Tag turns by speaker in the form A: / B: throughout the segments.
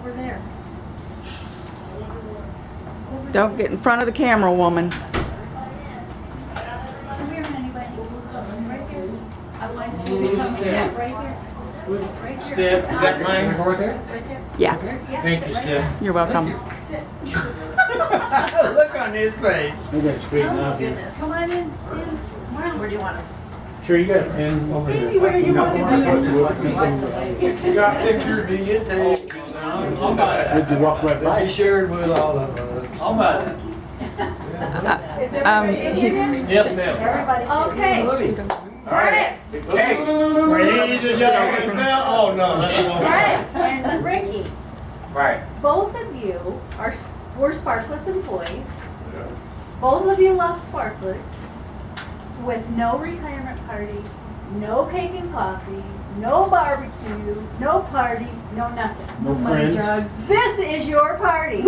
A: over there.
B: Don't get in front of the camera, woman.
A: Come here, anybody. Right here. I want you to come sit right here. Right here.
C: Steph, is that mine?
D: Go right there?
A: Right there.
B: Yeah,
A: Yeah,
C: Thank
A: sit
C: you,
A: right
C: Steph.
B: you're welcome.
A: there. Sit.
C: Look on his face.
D: We got to straighten
A: Oh,
D: out here.
A: goodness. Come on in, stand. Come on. Where do you want us?
D: Sure, you got a pen over here.
A: Anywhere you want to be.
C: You got pictures, do you?
D: Would you walk right by?
C: Shared with all of us.
E: How about it?
A: Is everybody in here?
E: Yep, ma'am.
A: Everybody's okay.
E: All right. Hey, ready to go? Oh, no, that's
A: All
E: one.
A: right, and Ricky,
E: Right.
A: both of you were Sparkletts employees. Both of you love Sparkletts with no retirement party, no cake and coffee, no barbecue, no party, no nothing.
D: No
A: money
D: friends.
A: drugs. This is your party.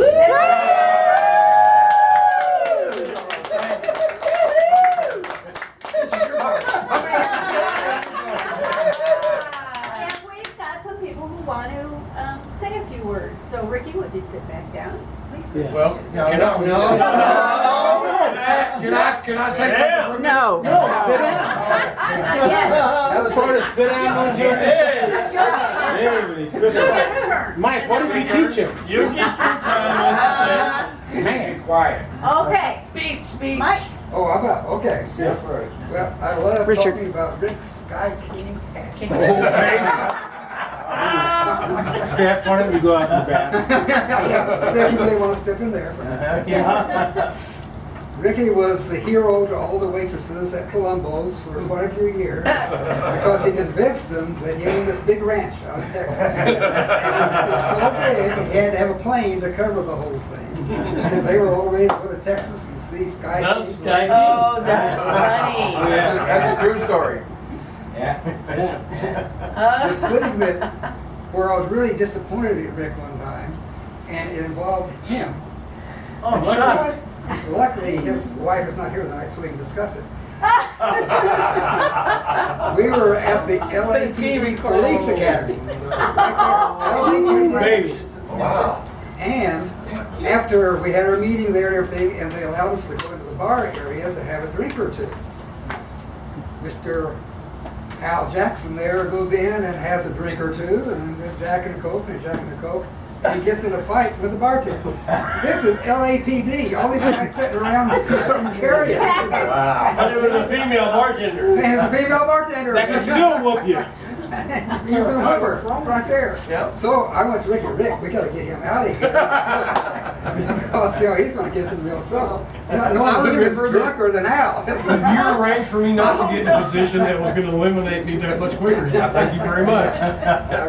A: And we've got some people who want to say a few words. So Ricky, would you sit back down, please?
D: Yeah.
C: Well, can I say something?
B: No.
D: No, sit down.
A: Not yet.
D: That was part of sit down.
A: Your turn.
D: Mike, what did we teach him?
E: You get your time.
D: Man.
C: Quiet.
A: Okay.
E: Speech.
A: Mike.
F: Oh, I'm up. Okay.
D: Yeah.
F: Well, I love
B: Richard.
F: talking about Rick Sky King.
D: Steph, why don't we go out to the bathroom?
F: Steph, you may want to step in there. Ricky was the hero to all the waitresses at Columbo's for quite a few years because he convinced them that he owned this big ranch out in Texas. And it was so big, he had to have a plane to cover the whole thing. And they were all ready to go to Texas and see Sky
E: That's
F: King.
E: Sky King.
G: Oh, that's funny.
C: That's a true story.
F: The thing that, where I was really disappointed at Rick one time, and it involved him.
C: Oh,
F: And
C: shut.
F: luckily, his wife is not here tonight, so we can discuss it. We were at the LAPD Police Academy.
D: Baby.
C: Wow.
F: And after we had our meeting there and everything, and they allowed us to go into the bar area to have a drink or two. Mr. Al Jackson there goes in and has a drink or two, and a Jack and a Coke, and a Jack and a Coke, and he gets in a fight with the bartender. This is LAPD. All these guys sitting around couldn't carry it.
C: Wow.
E: But it was a female bartender.
F: And it's a female bartender.
D: That can still whoop you.
F: You're the whooper, right there.
C: Yep.
F: So I went to Ricky, Rick, we gotta get him out of here. Because, you know, he's gonna get us in real trouble. Not knowing he was drunker than Al.
H: You arranged for me not to get in a position that was going to eliminate me that much quicker. Yeah, thank you very much.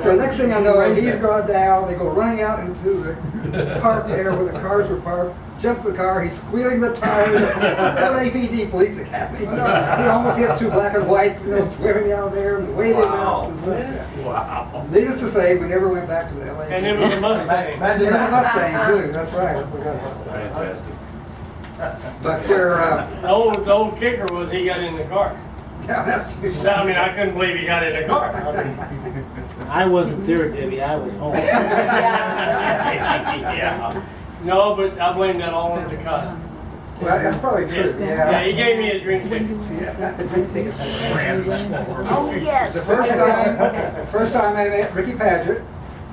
F: So next thing I know, he's gone down, they go running out into the park there where the cars were parked, jumps the car, he's squealing the tires. This is LAPD Police Academy. You know, he almost hits two black and whites, you know, swearing out there and the way they went out and sunset.
H: Wow.
F: Needless to say, we never went back to the LAPD.
E: And it was a Mustang.
F: And it was a Mustang too, that's right, I forgot about that.
H: Fantastic.
F: But you're,
E: The old kicker was he got in the car.
F: yeah, that's true.
E: I mean, I couldn't believe he got in the car. I mean,
D: I wasn't there, Debbie. I was home.
E: yeah. No, but I blame that all on the cut.
F: Well, that's probably true,
E: Yeah,
F: yeah.
E: he gave me a drink ticket.
F: Yeah, the drink ticket.
G: Oh, yes.
F: The first time I met Ricky Padgett,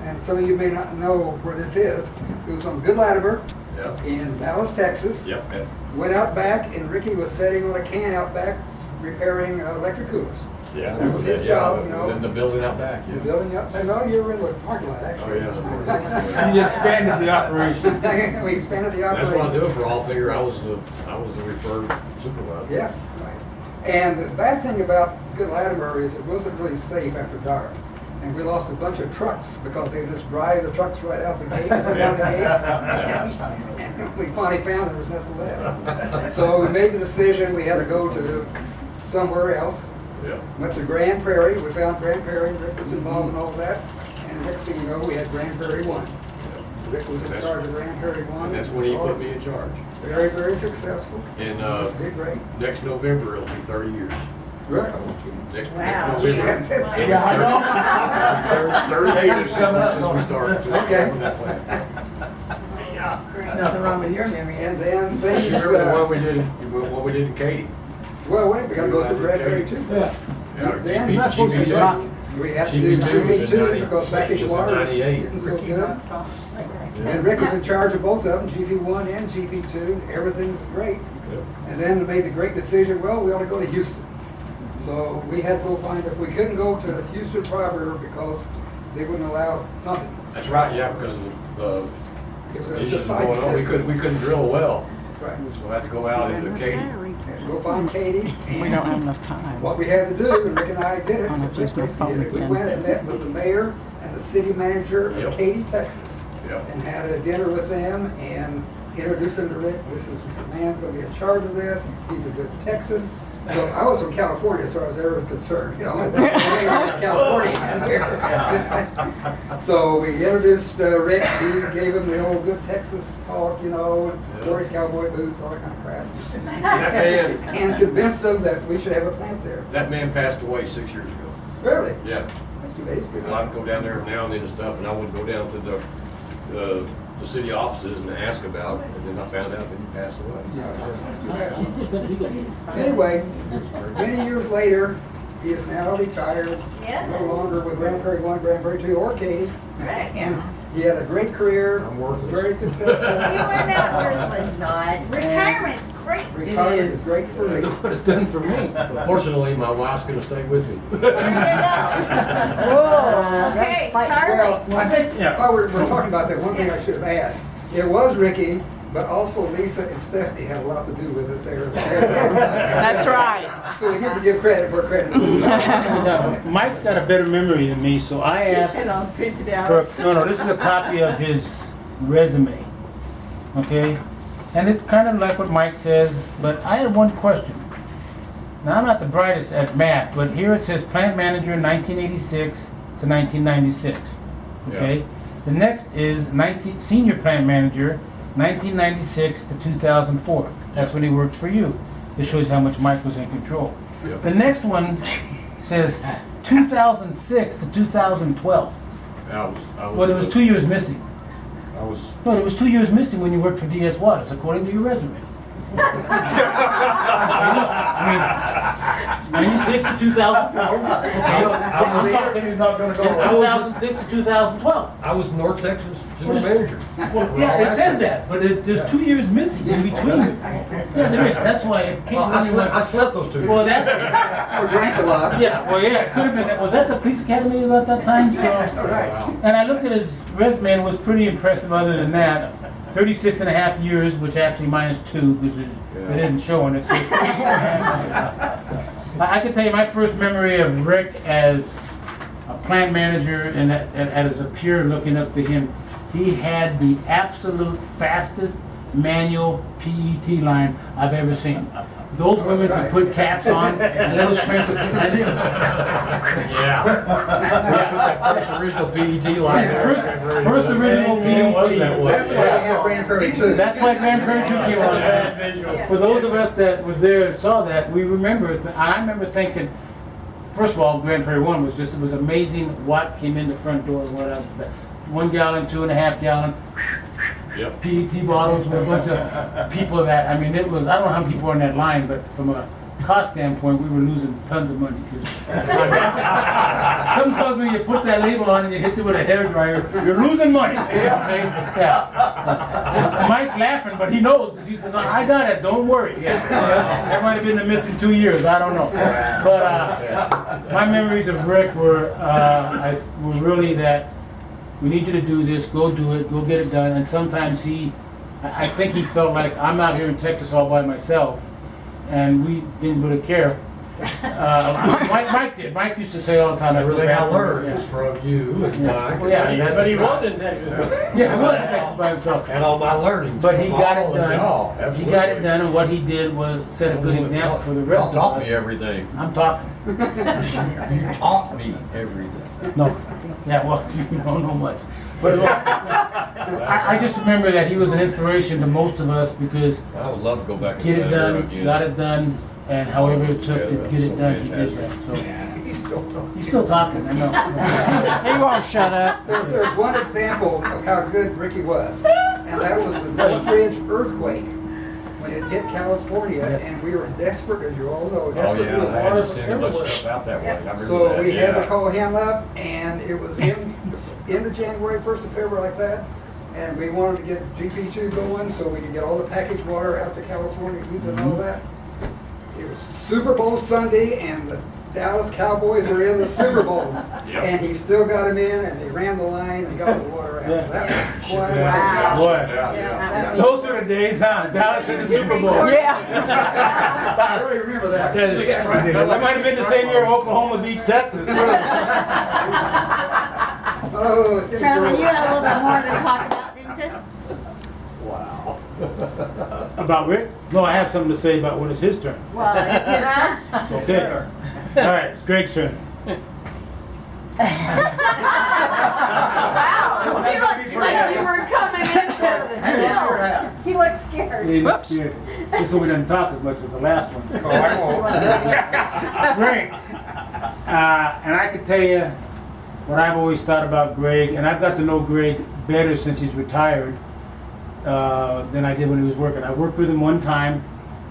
F: and some of you may not know where this is, it was on Good Latimer
H: Yep.
F: in Dallas, Texas.
H: Yep. Yep.
F: Went out back, and Ricky was sitting on a can out back repairing electric coolers.
H: Yeah.
F: That was his job, you know.
H: In the building out back.
F: The building up, no, you were in the parking lot, actually.
H: Oh,
D: You expanded the operation.
F: We expanded the
H: That's
F: operation.
H: what I do it for all. Figure I was the referred supervisor.
F: Yes, right. And the bad thing about Good Latimer is it wasn't really safe after dark. And we lost a bunch of trucks because they would just drive the trucks right out the gate, down the gate. And we finally found there was nothing left. So we made the decision we had to go to somewhere else.
H: Yeah.
F: Went to Grand Prairie. We found Grand Prairie. Rick was involved in all that. And next thing you know, we had Grand Prairie 1. Rick was in charge of Grand Prairie 1.
H: And that's when he put me in charge.
F: Very, very successful.
H: And
F: Did great.
H: next November it'll be 30 years.
F: Really?
G: Wow.
F: Yeah, I know.
C: 38 is coming up.
H: Since we started.
F: Okay.
G: Nothing wrong with your memory.
F: And then things,
H: You remember the one we did, what we did in Katy?
F: well, wait, we gotta go through Bradbury too.
D: Yeah.
H: Yeah, our
F: Then
H: GP,
F: we're not supposed to be
H: GP2.
F: talking. We have to do
H: GP2 was in
F: GP2
H: 90
F: because package
H: was in
F: water is
H: 98.
F: getting so good. And Rick was in charge of both of them, GP1 and GP2. Everything was great.
H: Yep.
F: And then we made the great decision, well, we ought to go to Houston. So we had to go find, if we couldn't go to Houston proper because they wouldn't allow nothing.
H: That's right, yeah, because of the
F: It was a
H: issues
F: subsidence
H: going on,
F: district.
H: we couldn't drill a well,
F: Right.
H: so we had to go out into Katy.
F: Had to go find Katie.
B: We don't have enough time.
F: What we had to do, and Rick and I did it,
B: I'll have to use my
F: basically
B: phone
F: did it. We
B: again.
F: went and met with the mayor and the city manager of
H: Yep.
F: Katy, Texas.
H: Yep.
F: And had a dinner with them and introduced them to Rick. This is the man's gonna be in charge of this. He's a good Texan. So I was from California, so I was ever concerned, you know. California in here. So we introduced Rick. He gave him the old good Texas talk, you know, and wore his cowboy boots, all that kind of crap.
H: That man,
F: And convinced them that we should have a plant there.
H: that man passed away 6 years ago.
F: Really?
H: Yeah.
F: That's 2 days ago.
H: And I'd go down there now and then and stuff, and I would go down to the city offices and ask about it, and then I found out that he passed away.
F: Anyway, many years later, he is now retired,
A: Yeah.
F: no longer with Grand Prairie 1, Grand Prairie 2, or Katy.
A: Right.
F: And he had a great career,
H: I'm worthless.
F: very
A: You
F: successful.
A: were not worthless.
G: Not.
A: Retirement's great.
F: Retirement
G: It
F: is
G: is.
F: great for me.
D: Look what it's done for me.
H: But fortunately, my wife's gonna stay with me.
A: Okay, Charlie.
F: Well, I think, while we're talking about that, one thing I should have added, it was Ricky, but also Lisa and Stephanie had a lot to do with it there.
B: That's right.
F: So we need to give credit where credit is due.
D: Now, Mike's got a better memory than me, so I asked
G: And I'll print it
D: for,
G: out.
D: no, this is a copy of his resume, okay? And it's kind of like what Mike says, but I had one question. Now, I'm not the brightest at math, but here it says plant manager 1986 to 1996, okay? The next is senior plant manager 1996 to 2004. That's when he worked for you. This shows how much Mike was in control.
H: Yep.
D: The next one says 2006 to 2012. Well, there was 2 years missing.
H: I was,
D: No, there was 2 years missing when you worked for DS Waters, according to your resume. I mean, 96 to 2004. I'm talking
C: He's not gonna go around.
D: 2006 to 2012.
H: I was North Texas general manager.
D: Well, yeah, it says that, but there's 2 years missing in between. Yeah, there is. That's why, in case
H: Well, I
D: anyone.
H: slept those 2 years.
D: Well, that's,
F: Or drank a lot.
D: yeah, well, yeah, it could have been. Was that the police academy about that time? So.
F: All right.
D: And I looked at his resume and it was pretty impressive other than that. 36 and a half years, which actually minus 2, because it didn't show on it. So. I can tell you my first memory of Rick as a plant manager and as a peer looking up to him, he had the absolute fastest manual PET line I've ever seen. Those women could put caps on and little shrimp.
H: Yeah. First original PET line.
D: First original PET.
H: It was that way.
F: That's why we have Grand Prairie too.
D: That's why Grand Prairie 2 came on. For those of us that was there and saw that, we remember, I remember thinking, first of all, Grand Prairie 1 was just, it was amazing what came in the front door. 1 gallon, 2.5 gallon.
H: Yep.
D: PET bottles with a bunch of people that, I mean, it was, I don't know how many people were in that line, but from a cost standpoint, we were losing tons of money. Sometimes when you put that label on and you hit it with a hairdryer, you're losing money. Okay? Yeah. Mike's laughing, but he knows, because he says, I got it, don't worry. Yeah. That might have been the missing 2 years, I don't know. But my memories of Rick were really that we need you to do this, go do it, go get it done. And sometimes I think he felt like I'm out here in Texas all by myself, and we didn't really care. Mike did. Mike used to say all the time,
H: Everything I
D: back
H: learned
D: then,
H: was from you and Mike.
D: Well, yeah,
E: But he was in Texas.
D: Yeah, he was in Texas by himself.
H: And all my learning.
D: But he got it
H: from all of y'all.
D: done. He got it done, and what he did was set a good example for the rest of
H: Taught
D: us.
H: me everything.
D: I'm talking.
H: You taught me everything.
D: No. Yeah, well, you don't know much. But I just remember that he was an inspiration to most of us because
H: I would love to go back and
D: get
H: do
D: it
H: that
D: done,
H: again.
D: got it done, And however it took to get it done, he did that, so. He's still talking, I know.
B: He won't shut up.
F: There's one example of how good Ricky was, and that was the Northridge earthquake when it hit California, and we were desperate, as you all know,
H: Oh,
F: desperate.
H: yeah,
F: to
H: I had to
F: water
H: send a bunch of
F: everywhere.
H: stuff out that way. I remember
F: So
H: that,
F: we had to
H: yeah.
F: call him up, and it was in end of January, 1st of February, like that. And we wanted to get GP2 going so we could get all the packaged water out to California, using all that. It was Super Bowl Sunday, and the Dallas Cowboys were in the Super Bowl.
H: Yep.
F: And he still got him in, and they ran the line and got the water out.
D: Yeah.
F: That was quite
D: Yeah.
F: a
D: Boy.
H: Yeah.
D: Those are the days, huh? Dallas in the Super Bowl.
B: Yeah.
F: I really remember that.
D: Yeah, that might have been the same year Oklahoma beat Texas.
F: Oh, it's getting
A: Charlie, you
F: cold.
A: had a little bit more to talk about, didn't you?
D: About Rick? No, I have something to say about when it's his turn.
A: Well, it's his turn.
D: Okay. All right, it's Greg's turn.
A: Wow, he looks like you were coming into it. He looks scared.
D: He looks
B: Whoops.
D: scared. Just so we didn't talk as much as the last one.
C: Oh, I won't.
D: Greg. And I can tell you what I've always thought about Greg, and I've got to know Greg better since he's retired than I did when he was working. I worked with him one time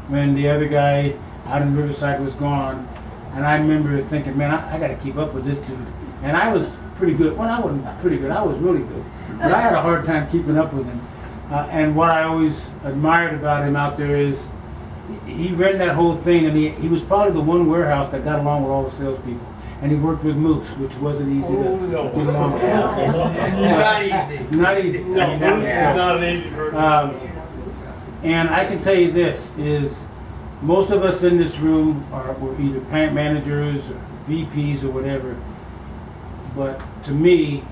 D: when the other guy out in Riverside was gone, and I remember thinking, man, I got to keep up with this dude. And I was pretty good. Well, I wasn't pretty good. I was really good. But I had a hard time keeping up with him. And what I always admired about him out there is he ran that whole thing, and he was probably the one warehouse that got along with all the salespeople. And he worked with Moose, which wasn't easy to get along with.
C: Not easy.
D: Not easy. I mean, that was true.
E: Not an easy person.
D: And I can tell you this, is most of us in this room were either plant managers or VPs or whatever. But to me,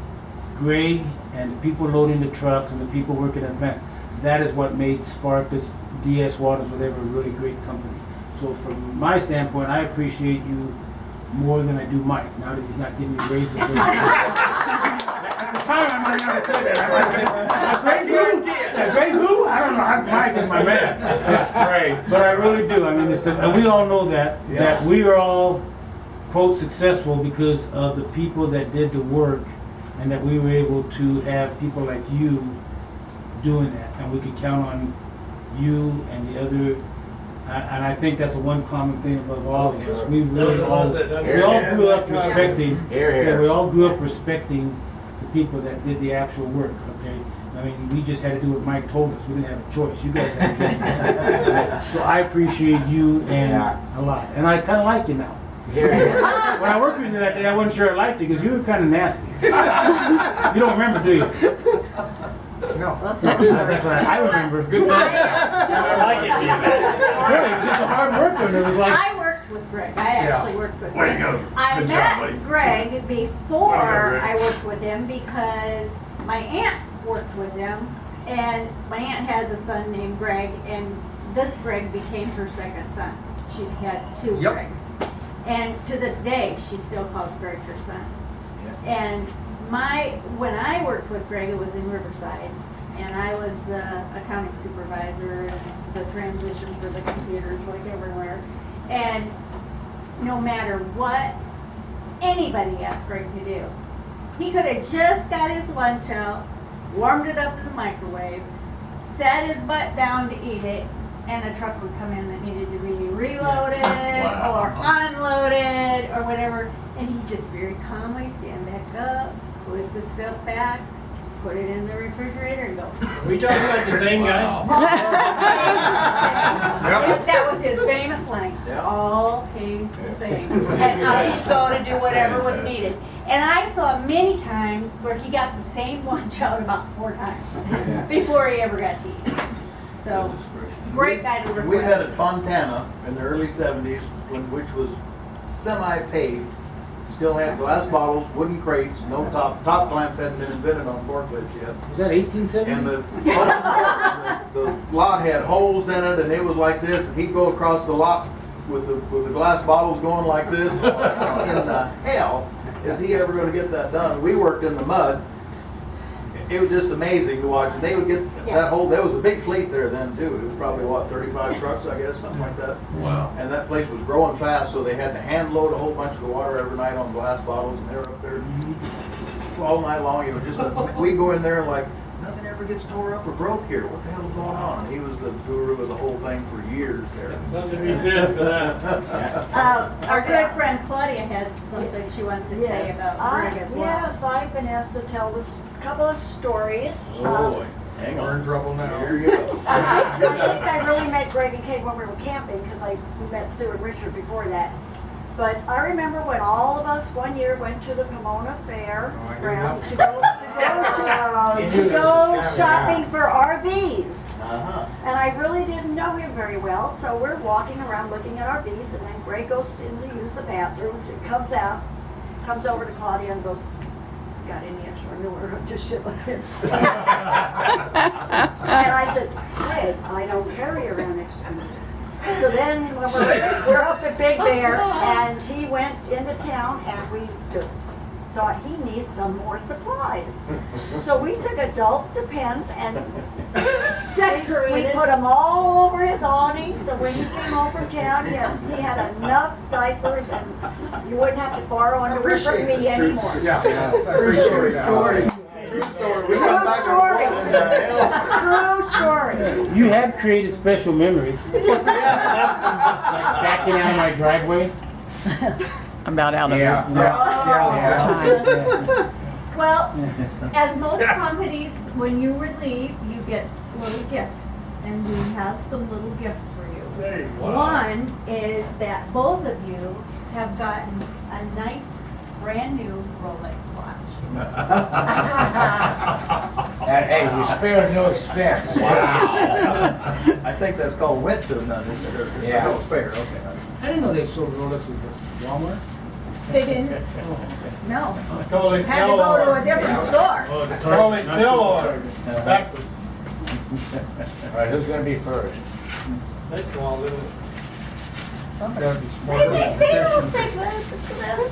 D: Greg and the people loading the trucks and the people working at plants, that is what made Sparkletts, DS Waters, whatever, a really great company. So from my standpoint, I appreciate you more than I do Mike, now that he's not giving me raises. At the time, I might not have said that. I might have said, Greg who? Greg who? I don't know. Mike is my man. That's great. But I really do. I mean, and we all know that we are all, quote, successful because of the people that did the work, and that we were able to have people like you doing that, and we could count on you and the other. And I think that's the one common thing above all of us. We really all grew up respecting. Yeah, we all grew up respecting the people that did the actual work. Okay, I mean, we just had to do what Mike told us. We didn't have a choice. You guys had a choice. So I appreciate you and a lot, and I kind of like you now. When I worked with you that day, I wasn't sure I liked you because you were kind of nasty. You don't remember, do you?
F: No.
D: That's right. I remember. Good thing.
E: I like it.
D: Really, it was just a hard worker, and it was like.
A: I worked with Greg. I actually worked with
D: Way
A: Greg.
D: to go.
A: I
D: Good
A: met
D: job, buddy.
A: Greg before
D: Greg.
A: I worked with him because my aunt worked with him, and my aunt has a son named Greg, and this Greg became her second son. She had two Gregs. And to this day, she still calls Greg her son. And when I worked with Greg, it was in Riverside, and I was the accounting supervisor and the transition for the computers, like everywhere. And no matter what anybody asked Greg to do, he could have just got his lunch out, warmed it up in the microwave, sat his butt down to eat it, and a truck would come in that needed to be reloaded or unloaded or whatever, and he'd just very calmly stand back up, put the stuff back, put it in the refrigerator, and go.
E: We talking about the same guy?
A: That was his famous line. All pays the same. And he'd go to do whatever was needed. And I saw many times where he got the same lunch out about 4 times before he ever got to eat. So, great guy to work
C: We
A: with.
C: met at Fontana in the early 70s, which was semi-paved. Still had glass bottles, wooden crates, no top clamps hadn't been invented on forklifts yet.
D: Was that 1870?
C: And the lot had holes in it, and it was like this, and he'd go across the lot with the glass bottles going like this. How in the hell is he ever going to get that done? We worked in the mud, it was just amazing to watch. And they would get that whole, there was a big fleet there then too. It was probably, what, 35 trucks, I guess, something like that.
H: Wow.
C: And that place was growing fast, so they had to hand load a whole bunch of the water every night on glass bottles, and they were up there all night long. It was just, we'd go in there and like, nothing ever gets tore up or broke here. What the hell is going on? And he was the guru of the whole thing for years there.
E: Something to be said for that.
A: Our good friend Claudia has something she wants to say
I: Yes,
A: about Greg as well.
I: yes, I've been asked to tell this couple of stories.
C: Oh boy, hang on.
F: We're in trouble now.
C: Here you go.
I: I think I really met Greg and Kate when we were camping because we met Sue and Richard before that. But I remember when all of us one year went to the Pomona Fair grounds to go shopping for RVs.
C: Uh-huh.
I: And I really didn't know him very well, so we're walking around looking at RVs, and then Greg goes in to use the bathrooms and comes over to Claudia and goes, "Got any extra manure to ship this?" And I said, "Greg, I don't carry around extra manure." So then when we're up at Big Bear, and he went into town, and we just thought he needs some more supplies. So we took adult Depends and we put them all over his awning, so when he came home from town, he had enough diapers, and you wouldn't have to borrow underwear from me anymore.
F: True story.
C: True story.
I: True story. True story.
D: You have created special memories. Like backing out of my driveway.
B: I'm about out of time.
A: Well, as most companies, when you leave, you get little gifts, and we have some little gifts for you.
E: Hey, wow.
A: One is that both of you have gotten a nice, brand new Rolex watch.
E: Hey, we spared no expense.
C: I think that's called went to none.
E: Yeah.
C: No, fair, okay.
D: I didn't know they sold Rolexes at Walmart.
G: They didn't, no.
E: Call it
G: Had to go to a different store.
E: Call it sell order. Back to.
J: All right, who's gonna be first?
E: That's all, isn't it?
J: Somebody.
A: They don't think that.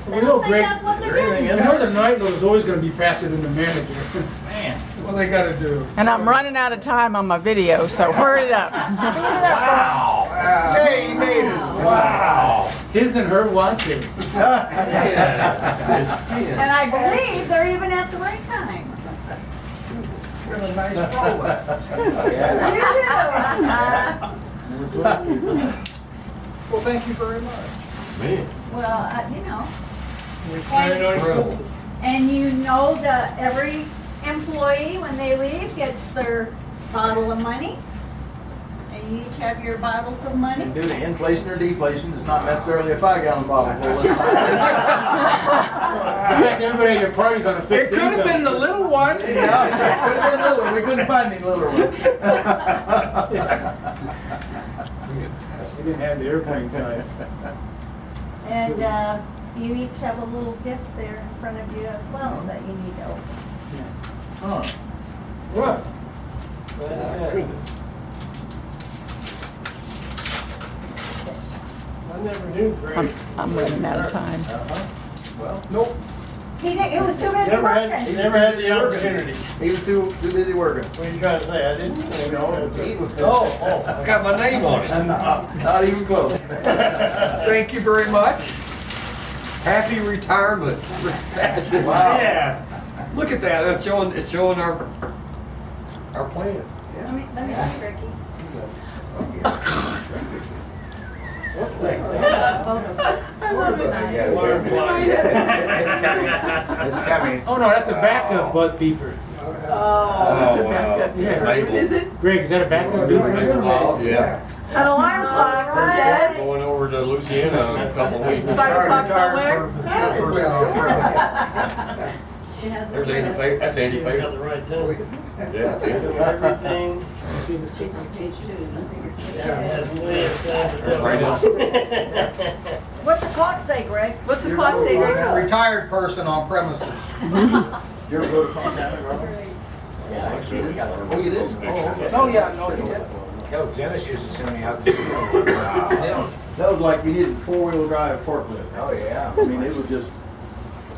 A: They
D: You know,
A: don't think
D: Greg,
A: that's what they're
C: everything
A: getting.
C: in
D: I know the night was always going to be faster than the manager.
J: Man.
F: What they gotta do?
B: And I'm running out of time on my video, so hurry it up.
J: Wow.
F: Hey, he made it.
J: Wow.
D: His and her watches.
A: And I believe they're even at the right time.
F: Really nice Rolex. Well, thank you very much.
H: Man.
A: Well, you know.
E: We spared no expense.
A: And you know that every employee, when they leave, gets their bottle of money. And you each have your bottles of money.
C: And due to inflation or deflation, it's not necessarily a 5-gallon bottle full.
D: In fact, everybody at your party's on a
F: It
D: fixed
F: could have
D: income.
F: been the little ones.
C: Yeah, it could have been little. We couldn't find any little ones.
D: They didn't have the airplane size.
A: And you each have a little gift there in front of you as well that you need to open.
C: Huh.
E: What? My goodness. I never knew Greg.
B: I'm running out of time.
C: Well,
F: Nope.
A: He was too busy
E: Never had
A: working.
E: the opportunity.
C: he was too busy working.
E: What are you trying to say? I didn't.
C: No, he was.
E: Oh,
J: It's got my name on it.
C: Not even close.
F: Thank you very much. Happy retirement.
C: Wow.
E: yeah.
H: Look at that, it's showing our plan.
A: Let me see, Ricky.
J: It's coming.
D: Oh no, that's a backup butt beeper. Yeah.
H: Label.
G: Is it?
D: Greg, is that a backup beeper?
H: Oh, yeah.
G: An alarm clock that says
H: Going over to Louisiana in a couple weeks.
G: 5 o'clock somewhere?
H: There's Andy Faye, that's Andy
E: Got
H: Faye.
E: the right time.
H: Yeah, that's Andy.
E: Everything.
G: She's on page 2, so I figured.
E: Has way of
H: That's right now.
I: What's the clock say, Greg?
G: What's the clock say, Greg?
F: Retired person on premises.
C: You ever go to Fontana, Garland? Oh, you did? Oh, okay.
F: Oh, yeah, no, he did.
J: Yo, Dennis used to send me out to. Wow.
C: That was like you needed 4-wheel drive forklift.
J: Oh, yeah.
C: I mean, it was just,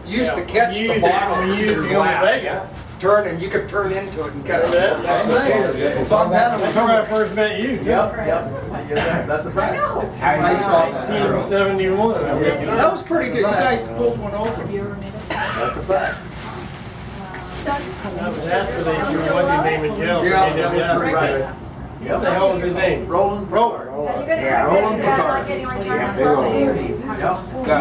F: Used to catch the bottom
E: We
F: of
E: used to
F: your
E: go to
F: glass.
E: Vegas.
F: turn and you could turn into it and cut it.
C: It's on that.
E: That's where I first met you.
C: Yep, yep, that's a fact.
J: I saw that.
E: 1971.
F: That was pretty good. You guys pulled one over.
C: That's a fact.
E: That was after they threw what's his name in jail.
F: Yeah, that was pretty
C: Right.
F: good.
E: What the hell was his name?
C: Roland.
E: Roland.
C: Roland Picard.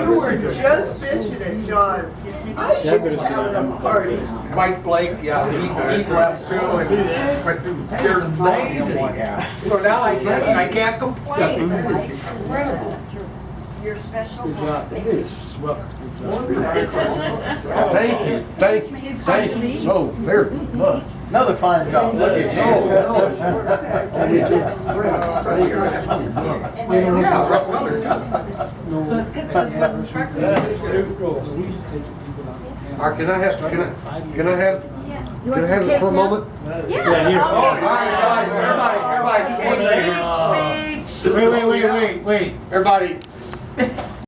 G: You were just mentioning John. I should be having a party.
F: Mike Blake, yeah, he left too, and, but they're amazing. So now I can't complain. It's incredible.
I: Your special.
F: Thank you so very much.
C: Another fine job. Look at
F: Can I have it for a moment?
E: Everybody, just one second.
D: Wait.
F: Everybody,